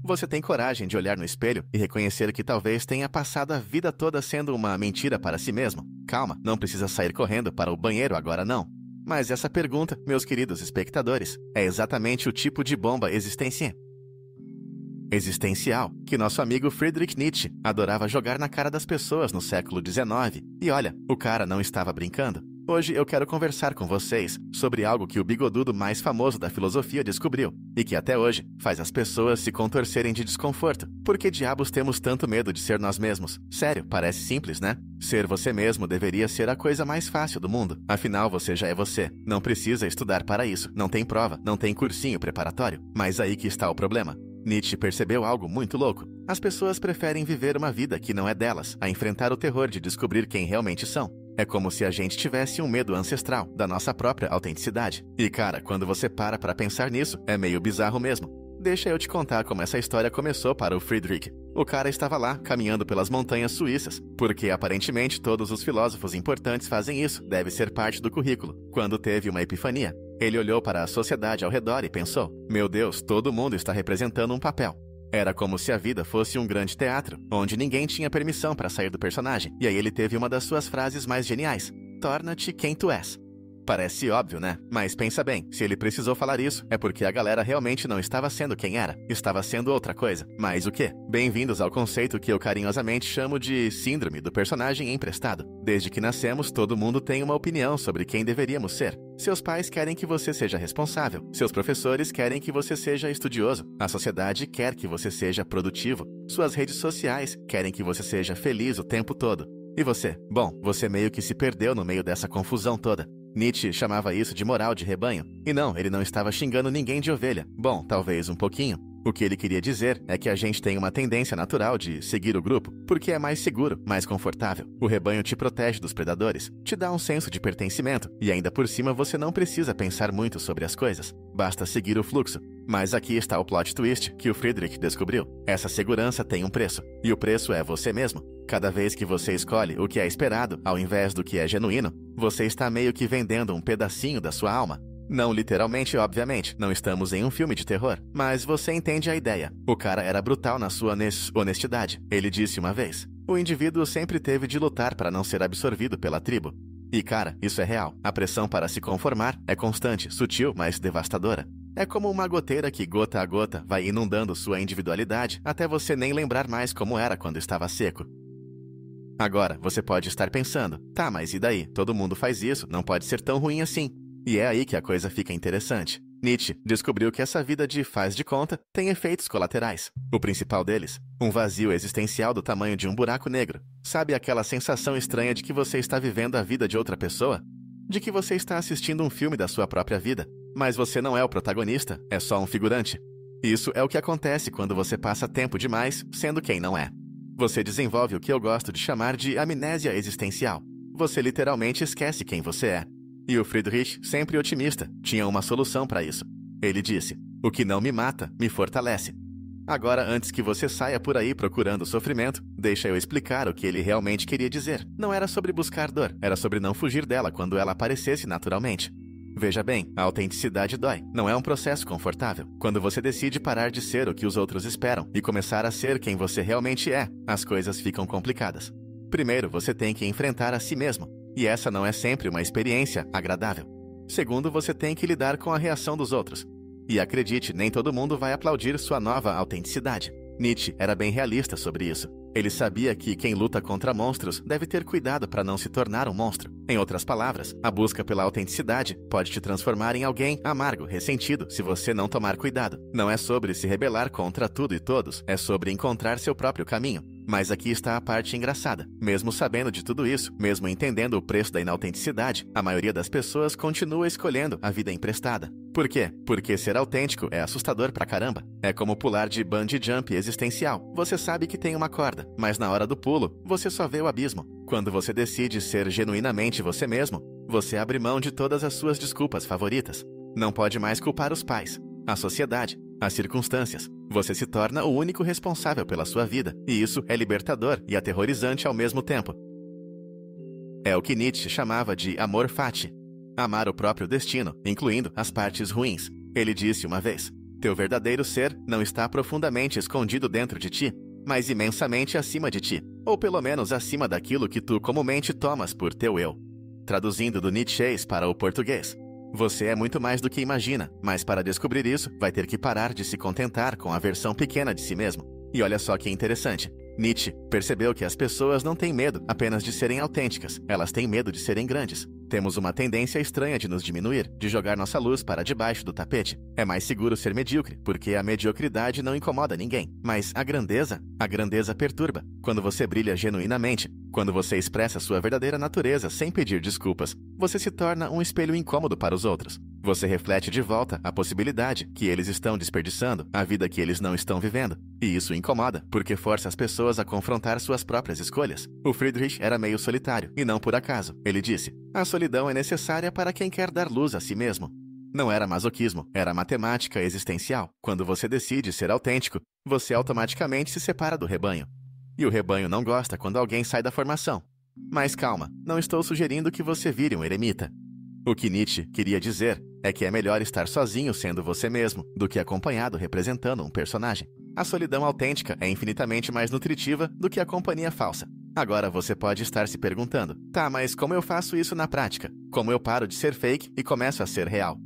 Você tem coragem de olhar no espelho e reconhecer que talvez tenha passado a vida toda sendo uma mentira para si mesmo? Calma, não precisa sair correndo para o banheiro agora não. Mas essa pergunta, meus queridos espectadores, é exatamente o tipo de bomba existencial que nosso amigo Friedrich Nietzsche adorava jogar na cara das pessoas no século XIX. E olha, o cara não estava brincando. Hoje eu quero conversar com vocês sobre algo que o bigodudo mais famoso da filosofia descobriu e que até hoje faz as pessoas se contorcerem de desconforto. Por que diabos temos tanto medo de ser nós mesmos? Sério, parece simples, né? Ser você mesmo deveria ser a coisa mais fácil do mundo. Afinal, você já é você. Não precisa estudar para isso. Não tem prova, não tem cursinho preparatório. Mas aí que está o problema. Nietzsche percebeu algo muito louco. As pessoas preferem viver uma vida que não é delas, a enfrentar o terror de descobrir quem realmente são. É como se a gente tivesse um medo ancestral da nossa própria autenticidade. E cara, quando você para pensar nisso, é meio bizarro mesmo. Deixa eu te contar como essa história começou para o Friedrich. O cara estava lá, caminhando pelas montanhas suíças, porque aparentemente todos os filósofos importantes fazem isso, deve ser parte do currículo, quando teve uma epifania. Ele olhou para a sociedade ao redor e pensou: meu Deus, todo mundo está representando um papel. Era como se a vida fosse um grande teatro, onde ninguém tinha permissão para sair do personagem. E aí ele teve uma das suas frases mais geniais: torna-te quem tu és. Parece óbvio, né? Mas pensa bem, se ele precisou falar isso, é porque a galera realmente não estava sendo quem era. Estava sendo outra coisa. Mas o quê? Bem-vindos ao conceito que eu carinhosamente chamo de síndrome do personagem emprestado. Desde que nascemos, todo mundo tem uma opinião sobre quem deveríamos ser. Seus pais querem que você seja responsável. Seus professores querem que você seja estudioso. A sociedade quer que você seja produtivo. Suas redes sociais querem que você seja feliz o tempo todo. E você? Bom, você meio que se perdeu no meio dessa confusão toda. Nietzsche chamava isso de moral de rebanho. E não, ele não estava xingando ninguém de ovelha. Bom, talvez um pouquinho. O que ele queria dizer é que a gente tem uma tendência natural de seguir o grupo, porque é mais seguro, mais confortável. O rebanho te protege dos predadores, te dá um senso de pertencimento, e ainda por cima você não precisa pensar muito sobre as coisas. Basta seguir o fluxo. Mas aqui está o plot twist que o Friedrich descobriu. Essa segurança tem um preço, e o preço é você mesmo. Cada vez que você escolhe o que é esperado, ao invés do que é genuíno, você está meio que vendendo um pedacinho da sua alma. Não literalmente, obviamente, não estamos em um filme de terror, mas você entende a ideia. O cara era brutal na sua honestidade. Ele disse uma vez: o indivíduo sempre teve de lutar para não ser absorvido pela tribo. E cara, isso é real. A pressão para se conformar é constante, sutil, mas devastadora. É como uma goteira que, gota a gota, vai inundando sua individualidade até você nem lembrar mais como era quando estava seco. Agora, você pode estar pensando: tá, mas e daí? Todo mundo faz isso, não pode ser tão ruim assim. E é aí que a coisa fica interessante. Nietzsche descobriu que essa vida de faz de conta tem efeitos colaterais. O principal deles, um vazio existencial do tamanho de um buraco negro. Sabe aquela sensação estranha de que você está vivendo a vida de outra pessoa? De que você está assistindo um filme da sua própria vida, mas você não é o protagonista, é só um figurante. Isso é o que acontece quando você passa tempo demais sendo quem não é. Você desenvolve o que eu gosto de chamar de amnésia existencial. Você literalmente esquece quem você é. E o Friedrich, sempre otimista, tinha uma solução para isso. Ele disse: o que não me mata, me fortalece. Agora, antes que você saia por aí procurando sofrimento, deixa eu explicar o que ele realmente queria dizer. Não era sobre buscar dor, era sobre não fugir dela quando ela aparecesse naturalmente. Veja bem, a autenticidade dói. Não é um processo confortável. Quando você decide parar de ser o que os outros esperam e começar a ser quem você realmente é, as coisas ficam complicadas. Primeiro, você tem que enfrentar a si mesmo. E essa não é sempre uma experiência agradável. Segundo, você tem que lidar com a reação dos outros. E acredite, nem todo mundo vai aplaudir sua nova autenticidade. Nietzsche era bem realista sobre isso. Ele sabia que quem luta contra monstros deve ter cuidado para não se tornar um monstro. Em outras palavras, a busca pela autenticidade pode te transformar em alguém amargo, ressentido, se você não tomar cuidado. Não é sobre se rebelar contra tudo e todos, é sobre encontrar seu próprio caminho. Mas aqui está a parte engraçada. Mesmo sabendo de tudo isso, mesmo entendendo o preço da inautenticidade, a maioria das pessoas continua escolhendo a vida emprestada. Por quê? Porque ser autêntico é assustador pra caramba. É como pular de bungee jump existencial. Você sabe que tem uma corda, mas na hora do pulo, você só vê o abismo. Quando você decide ser genuinamente você mesmo, você abre mão de todas as suas desculpas favoritas. Não pode mais culpar os pais, a sociedade, as circunstâncias. Você se torna o único responsável pela sua vida, e isso é libertador e aterrorizante ao mesmo tempo. É o que Nietzsche chamava de amor fati. Amar o próprio destino, incluindo as partes ruins. Ele disse uma vez: Teu verdadeiro ser não está profundamente escondido dentro de ti, mas imensamente acima de ti, ou pelo menos acima daquilo que tu comumente tomas por teu eu. Traduzindo do Nietzsche para o português, você é muito mais do que imagina, mas para descobrir isso, vai ter que parar de se contentar com a versão pequena de si mesmo. E olha só que interessante. Nietzsche percebeu que as pessoas não têm medo apenas de serem autênticas, elas têm medo de serem grandes. Temos uma tendência estranha de nos diminuir, de jogar nossa luz para debaixo do tapete. É mais seguro ser medíocre, porque a mediocridade não incomoda ninguém. Mas a grandeza perturba. Quando você brilha genuinamente, quando você expressa sua verdadeira natureza sem pedir desculpas, você se torna um espelho incômodo para os outros. Você reflete de volta a possibilidade que eles estão desperdiçando, a vida que eles não estão vivendo. E isso incomoda, porque força as pessoas a confrontar suas próprias escolhas. O Friedrich era meio solitário, e não por acaso. Ele disse: a solidão é necessária para quem quer dar luz a si mesmo. Não era masoquismo, era matemática existencial. Quando você decide ser autêntico, você automaticamente se separa do rebanho. E o rebanho não gosta quando alguém sai da formação. Mas calma, não estou sugerindo que você vire um eremita. O que Nietzsche queria dizer é que é melhor estar sozinho sendo você mesmo do que acompanhado representando um personagem. A solidão autêntica é infinitamente mais nutritiva do que a companhia falsa. Agora você pode estar se perguntando: tá, mas como eu faço isso na prática? Como eu paro de ser fake e começo a ser real?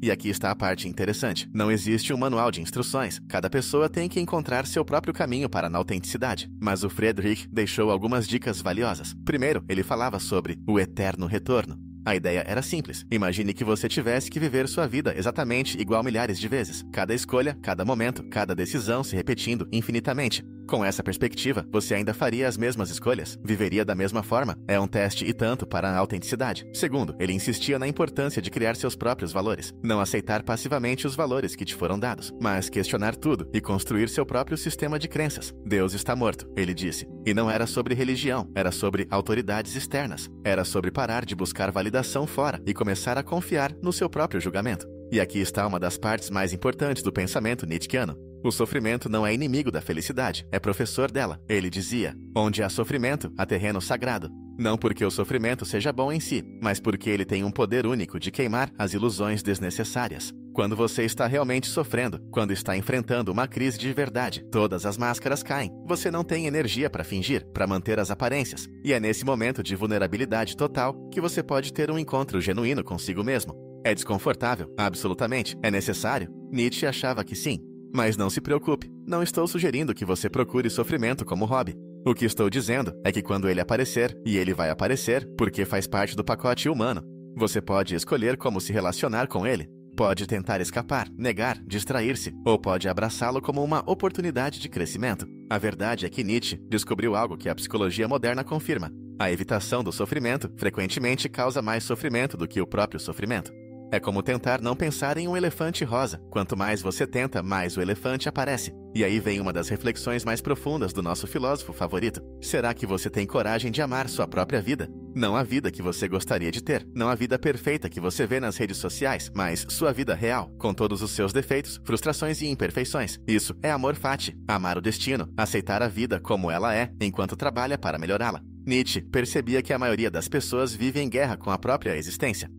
E aqui está a parte interessante. Não existe um manual de instruções. Cada pessoa tem que encontrar seu próprio caminho para a autenticidade. Mas o Friedrich deixou algumas dicas valiosas. Primeiro, ele falava sobre o eterno retorno. A ideia era simples. Imagine que você tivesse que viver sua vida exatamente igual milhares de vezes. Cada escolha, cada momento, cada decisão se repetindo infinitamente. Com essa perspectiva, você ainda faria as mesmas escolhas? Viveria da mesma forma? É um teste e tanto para a autenticidade. Segundo, ele insistia na importância de criar seus próprios valores. Não aceitar passivamente os valores que te foram dados, mas questionar tudo e construir seu próprio sistema de crenças. Deus está morto, ele disse. E não era sobre religião, era sobre autoridades externas. Era sobre parar de buscar validação fora e começar a confiar no seu próprio julgamento. E aqui está uma das partes mais importantes do pensamento nietzschiano. O sofrimento não é inimigo da felicidade, é professor dela. Ele dizia: onde há sofrimento, há terreno sagrado. Não porque o sofrimento seja bom em si, mas porque ele tem um poder único de queimar as ilusões desnecessárias. Quando você está realmente sofrendo, quando está enfrentando uma crise de verdade, todas as máscaras caem. Você não tem energia para fingir, para manter as aparências. E é nesse momento de vulnerabilidade total que você pode ter um encontro genuíno consigo mesmo. É desconfortável? Absolutamente. É necessário? Nietzsche achava que sim. Mas não se preocupe, não estou sugerindo que você procure sofrimento como hobby. O que estou dizendo é que quando ele aparecer, e ele vai aparecer porque faz parte do pacote humano, você pode escolher como se relacionar com ele. Pode tentar escapar, negar, distrair-se, ou pode abraçá-lo como uma oportunidade de crescimento. A verdade é que Nietzsche descobriu algo que a psicologia moderna confirma. A evitação do sofrimento frequentemente causa mais sofrimento do que o próprio sofrimento. É como tentar não pensar em um elefante rosa. Quanto mais você tenta, mais o elefante aparece. E aí vem uma das reflexões mais profundas do nosso filósofo favorito. Será que você tem coragem de amar sua própria vida? Não a vida que você gostaria de ter, não a vida perfeita que você vê nas redes sociais, mas sua vida real, com todos os seus defeitos, frustrações e imperfeições. Isso é amor fati, amar o destino, aceitar a vida como ela é, enquanto trabalha para melhorá-la. Nietzsche percebia que a maioria das pessoas vive em guerra com a própria existência.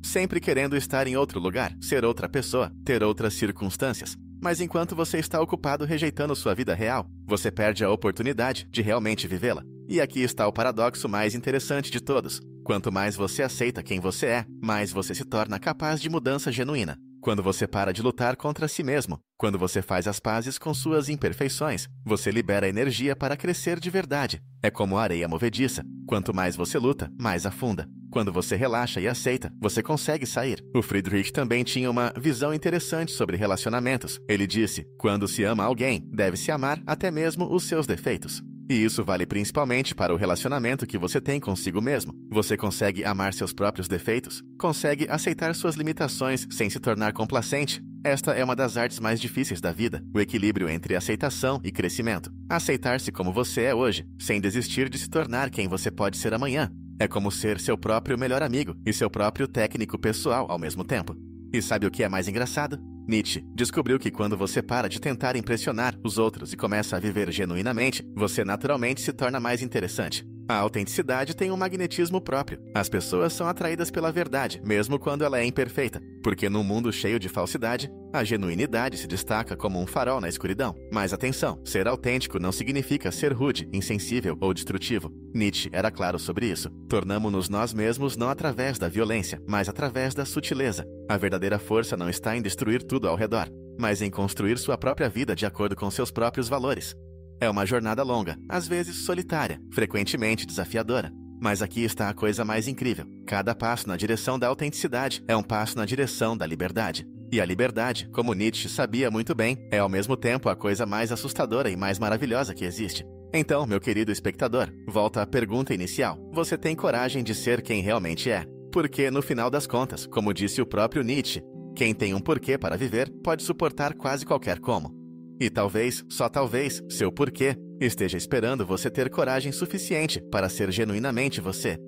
Sempre querendo estar em outro lugar, ser outra pessoa, ter outras circunstâncias. Mas enquanto você está ocupado rejeitando sua vida real, você perde a oportunidade de realmente vivê-la. E aqui está o paradoxo mais interessante de todos. Quanto mais você aceita quem você é, mais você se torna capaz de mudança genuína. Quando você para de lutar contra si mesmo, quando você faz as pazes com suas imperfeições, você libera energia para crescer de verdade. É como a areia movediça. Quanto mais você luta, mais afunda. Quando você relaxa e aceita, você consegue sair. O Friedrich também tinha uma visão interessante sobre relacionamentos. Ele disse: quando se ama alguém, deve-se amar até mesmo os seus defeitos. E isso vale principalmente para o relacionamento que você tem consigo mesmo. Você consegue amar seus próprios defeitos? Consegue aceitar suas limitações sem se tornar complacente? Esta é uma das artes mais difíceis da vida, o equilíbrio entre aceitação e crescimento. Aceitar-se como você é hoje, sem desistir de se tornar quem você pode ser amanhã. É como ser seu próprio melhor amigo e seu próprio técnico pessoal ao mesmo tempo. E sabe o que é mais engraçado? Nietzsche descobriu que quando você para de tentar impressionar os outros e começa a viver genuinamente, você naturalmente se torna mais interessante. A autenticidade tem um magnetismo próprio. As pessoas são atraídas pela verdade, mesmo quando ela é imperfeita, porque num mundo cheio de falsidade, a genuinidade se destaca como um farol na escuridão. Mas atenção, ser autêntico não significa ser rude, insensível ou destrutivo. Nietzsche era claro sobre isso. Tornamo-nos nós mesmos não através da violência, mas através da sutileza. A verdadeira força não está em destruir tudo ao redor, mas em construir sua própria vida de acordo com seus próprios valores. É uma jornada longa, às vezes solitária, frequentemente desafiadora. Mas aqui está a coisa mais incrível. Cada passo na direção da autenticidade é um passo na direção da liberdade. E a liberdade, como Nietzsche sabia muito bem, é ao mesmo tempo a coisa mais assustadora e mais maravilhosa que existe. Então, meu querido espectador, volta à pergunta inicial. Você tem coragem de ser quem realmente é? Porque, no final das contas, como disse o próprio Nietzsche, quem tem um porquê para viver pode suportar quase qualquer como. E talvez, só talvez, seu porquê esteja esperando você ter coragem suficiente para ser genuinamente você.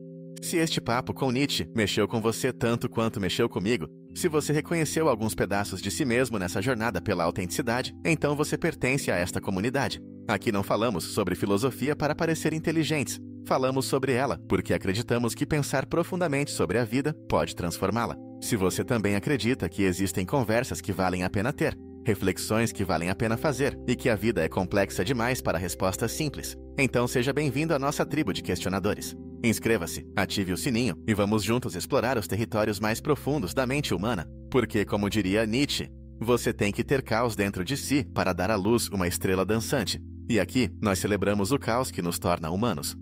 Se este papo com Nietzsche mexeu com você tanto quanto mexeu comigo, se você reconheceu alguns pedaços de si mesmo nessa jornada pela autenticidade, então você pertence a esta comunidade. Aqui não falamos sobre filosofia para parecer inteligentes. Falamos sobre ela porque acreditamos que pensar profundamente sobre a vida pode transformá-la. Se você também acredita que existem conversas que valem a pena ter, reflexões que valem a pena fazer e que a vida é complexa demais para respostas simples, então seja bem-vindo à nossa tribo de questionadores. Inscreva-se, ative o sininho e vamos juntos explorar os territórios mais profundos da mente humana. Porque, como diria Nietzsche, você tem que ter caos dentro de si para dar à luz uma estrela dançante. E aqui nós celebramos o caos que nos torna humanos.